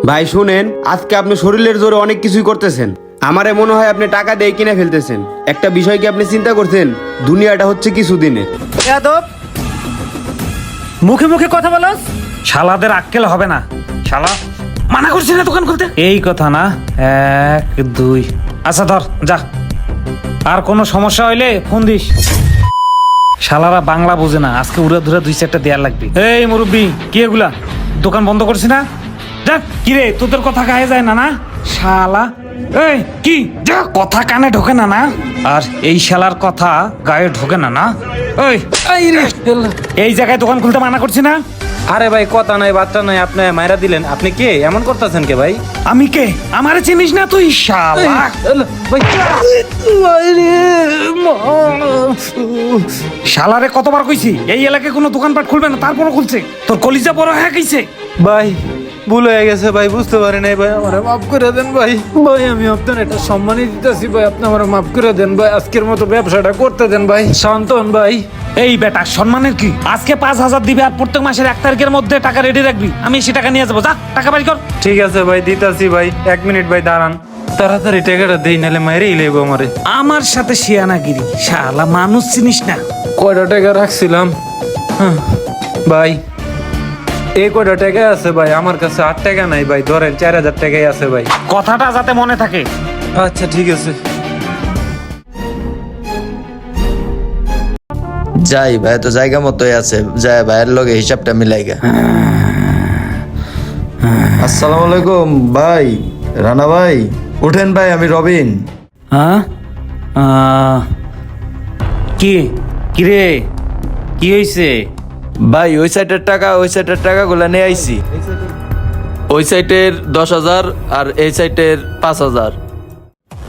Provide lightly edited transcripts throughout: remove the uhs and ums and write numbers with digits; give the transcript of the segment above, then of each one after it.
ভাই শুনেন, আজকে আপনি শরীরের জোরে অনেক কিছুই করতেছেন। আমারে মনে হয় আপনি টাকা দিয়ে কিনে ফেলতেছেন। একটা বিষয় কি আপনি চিন্তা করছেন? দুনিয়াটা হচ্ছে কিছুদিনে। যাদব, মুখে মুখে কথা বলস। শালাদের আক্কেল হবে না। শালা মানা করছি না দোকান খুলতে, এই কথা না। 1 2 আচ্ছা ধর যা, আর কোনো সমস্যা হইলে ফোন দিস। শালারা বাংলা বোঝে না, আজকে উড়া ধুরা 2-4টা দেয়ার লাগবে। এই মুরব্বি, কি এগুলা? দোকান বন্ধ করছি না? যা। কিরে, তোদের কথা গায়ে যায় না? না শালা, এই কি যা, কথা কানে ঢোকে না? না আর এই শালার কথা গায়ে ঢোকে না? ওই এই জায়গায় দোকান খুলতে মানা করছি না? আরে ভাই, কথা নাই বার্তা নাই, আপনি মাইরা দিলেন। আপনি কে এমন করতেছেন কে ভাই? আমি কে? আমারে চিনিস না তুই শালা? শালারে কতবার কইছি এই এলাকায় কোনো দোকানপাট খুলবে না, তারপরও খুলছে। তোর কলিজা বড় হয়ে গেছে। ভাই ভুল হয়ে গেছে ভাই, বুঝতে পারি নাই ভাই, আমারে মাফ করে দেন ভাই। ভাই আমি আপনার এটা সম্মানই দিতেছি ভাই, আপনি আমারে মাফ করে দেন ভাই। আজকের মতো ব্যবসাটা করতে দেন ভাই। শান্তন ভাই। এই বেটা, সম্মানের কি? আজকে 5,000 দিবি আর প্রত্যেক মাসের 1 তারিখের মধ্যে টাকা রেডি রাখবি। আমি সে টাকা নিয়ে যাবো। যা, টাকা বাড়ি কর। ঠিক আছে ভাই, দিতাছি ভাই। 1 মিনিট ভাই দাঁড়ান, তাড়াতাড়ি টাকাটা দেই, নাহলে মাইরেই লেবো আমারে। আমার সাথে শিয়ানাগিরি, শালা মানুষ চিনিস না। কয়টা টাকা রাখছিলাম ভাই? এই কয়টা টাকা আছে ভাই? আমার কাছে 8 টাকা নাই ভাই, ধরেন 4000 টাকাই আছে ভাই। কথাটা যাতে মনে থাকে। আচ্ছা ঠিক আছে। যাই ভাই, তো জায়গা মতোই আছে, যাই ভাইয়ের লগে হিসাবটা মিলাইগা। আসসালামু আলাইকুম ভাই, রানা ভাই উঠেন ভাই, আমি রবিন। হ্যাঁ, কি কিরে, কি হয়েছে? ভাই ওই সাইডের টাকাগুলো নিয়ে আইছি। ওই সাইডের 10,000 আর এই সাইডের 5,000।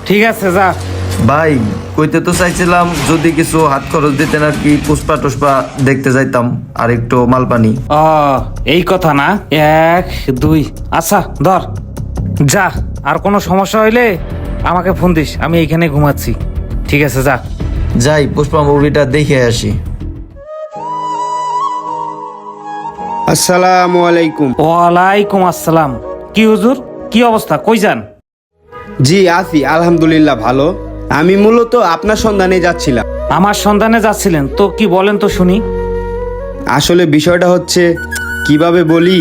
ঠিক আছে যা। ভাই কইতে তো চাইছিলাম যদি কিছু হাত খরচ দিতেন আর কি, পুষ্পা টুষ্পা দেখতে যাইতাম আর একটু মালপানি। এই কথা না। 1 2 আচ্ছা ধর যা। আর কোনো সমস্যা হইলে আমাকে ফোন দিস, আমি এইখানে ঘুমাচ্ছি। ঠিক আছে যা। যাই পুষ্পা মুভিটা দেখে আসি। আসসালামু আলাইকুম। ওয়ালাইকুম আসসালাম। কি হুজুর, কি অবস্থা? কই যান? জি আছি, আলহামদুলিল্লাহ ভালো। আমি মূলত আপনার সন্ধানে যাচ্ছিলাম। আমার সন্ধানে যাচ্ছিলেন তো? কি বলেন তো শুনি। আসলে বিষয়টা হচ্ছে, কিভাবে বলি,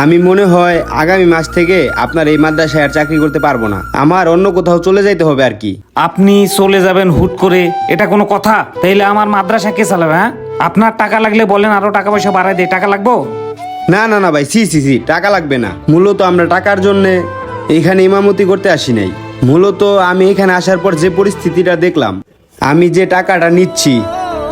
আমি মনে হয় আগামী মাস থেকে আপনার এই মাদ্রাসায় আর চাকরি করতে পারবো না। আমার অন্য কোথাও চলে যাইতে হবে আর কি। আপনি চলে যাবেন হুট করে, এটা কোনো কথা? তাইলে আমার মাদ্রাসা কে চালাবে? হ্যাঁ, আপনার টাকা লাগলে বলেন, আরো টাকা পয়সা বাড়াই দেয়। টাকা লাগবো? না না না ভাই, সি টাকা লাগবে না। মূলত আমরা টাকার জন্যে এখানে ইমামতি করতে আসি নাই। মূলত আমি এখানে আসার পর যে পরিস্থিতিটা দেখলাম, আমি যে টাকাটা নিচ্ছি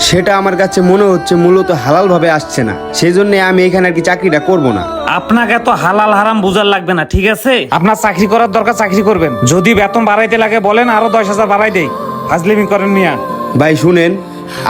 সেটা আমার কাছে মনে হচ্ছে মূলত হালাল ভাবে আসছে না। সেই জন্য আমি এখানে আর কি চাকরিটা করব না। আপনাকে তো হালাল হারাম বুঝার লাগবে না, ঠিক আছে? আপনার চাকরি করার দরকার, চাকরি করবেন। যদি বেতন বাড়াইতে লাগে বলেন, আরো 10,000 বাড়াই দেই। ফাজলিমি করেন মিয়া। ভাই শুনেন,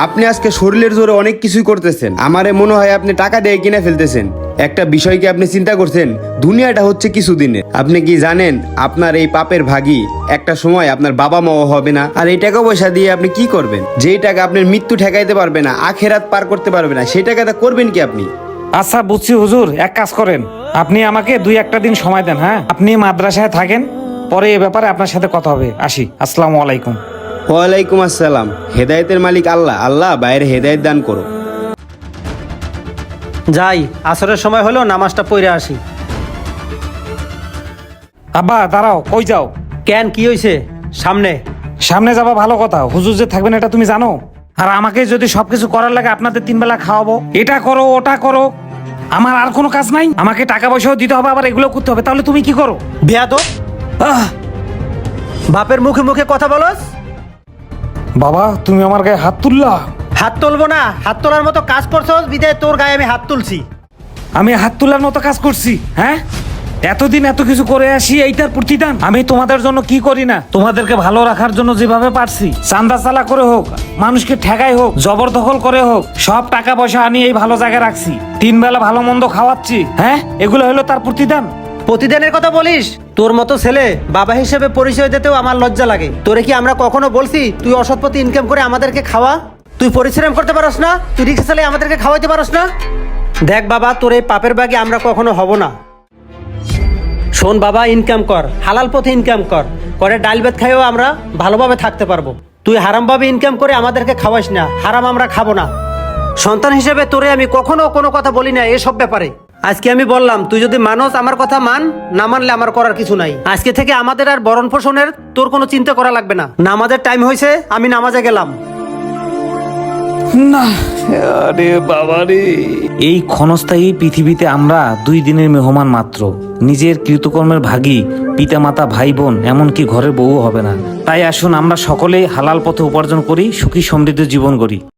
আপনি আজকে শরীরের জোরে অনেক কিছুই করতেছেন। আমারে মনে হয় আপনি টাকা দিয়ে কিনে ফেলতেছেন। একটা বিষয় কি আপনি চিন্তা করছেন? দুনিয়াটা হচ্ছে কিছুদিনে। আপনি কি জানেন আপনার এই পাপের ভাগী একটা সময় আপনার বাবা মাও হবে না। আর এই টাকা পয়সা দিয়ে আপনি কি করবেন? যেই টাকা আপনার মৃত্যু ঠেকাইতে পারবে না, আখেরাত পার করতে পারবে না, সেই টাকাটা করবেন কি আপনি? আচ্ছা বুঝছি হুজুর, এক কাজ করেন, আপনি আমাকে 2-1টা দিন সময় দেন। হ্যাঁ, আপনি মাদ্রাসায় থাকেন, পরে এ ব্যাপারে আপনার সাথে কথা হবে। আসি, আসসালামু আলাইকুম। ওয়ালাইকুম আসসালাম। হেদায়েতের মালিক আল্লাহ, আল্লাহ বাইরে হেদায়েত দান করো। যাই, আসরের সময় হলো, নামাজটা পড়ে আসি। আব্বা দাঁড়াও, কই যাও? কেন, কি হয়েছে? সামনে সামনে যাবা ভালো কথা, হুজুর যে থাকবেন এটা তুমি জানো? আর আমাকে যদি সবকিছু করার লাগে, আপনাদের 3 বেলা খাওয়াবো, এটা করো ওটা করো, আমার আর কোনো কাজ নাই? আমাকে টাকা পয়সাও দিতে হবে, আবার এগুলো করতে হবে, তাহলে তুমি কি করো? বেয়াদব, বাপের মুখে মুখে কথা বলস। বাবা তুমি আমার গায়ে হাত তুললা। হাত তুলবো না? হাত তোলার মতো কাজ করছস বিদায় তোর গায়ে আমি হাত তুলছি। আমি হাত তোলার মতো কাজ করছি? হ্যাঁ, এতদিন এত কিছু করে আসি, এইটার প্রতিদান? আমি তোমাদের জন্য কি করি না? তোমাদেরকে ভালো রাখার জন্য যেভাবে পারছি, চান্দা চালা করে হোক, মানুষকে ঠেকাই হোক, জবরদখল করে হোক, সব টাকা পয়সা আনি এই ভালো জায়গায় রাখছি। 3 বেলা ভালো মন্দ খাওয়াচ্ছি। হ্যাঁ, এগুলো হলো তার প্রতিদান? প্রতিদিনের কথা বলিস? তোর মতো ছেলে বাবা হিসেবে পরিচয় দিতেও আমার লজ্জা লাগে। তোরে কি আমরা কখনো বলছি তুই অসৎপথে ইনকাম করে আমাদেরকে খাওয়া? তুই পরিশ্রম করতে পারস না? তুই রিক্সা চালিয়ে আমাদেরকে খাওয়াইতে পারস না? দেখ বাবা, তোর এই পাপের বাগে আমরা কখনো হব না। শোন বাবা, ইনকাম কর, হালাল পথে ইনকাম কর, করে ডাল ভাত খাইও আমরা ভালোভাবে থাকতে পারবো। তুই হারামভাবে ইনকাম করে আমাদেরকে খাওয়াস না, হারাম আমরা খাবো না। সন্তান হিসেবে তোরে আমি কখনো কোনো কথা বলি না এসব ব্যাপারে। আজকে আমি বললাম, তুই যদি মানস আমার কথা মান, না মানলে আমার করার কিছু নাই। আজকে থেকে আমাদের আর ভরণ পোষণের তোর কোনো চিন্তা করা লাগবে না। নামাজের টাইম হয়েছে, আমি নামাজে গেলাম। না, আরে বাবা রে, এই ক্ষণস্থায়ী পৃথিবীতে আমরা 2 দিনের মেহমান মাত্র। নিজের কৃতকর্মের ভাগী পিতামাতা, ভাই বোন, এমনকি ঘরের বউ হবে না। তাই আসুন আমরা সকলেই হালাল পথে উপার্জন করি, সুখী সমৃদ্ধ জীবন গড়ি।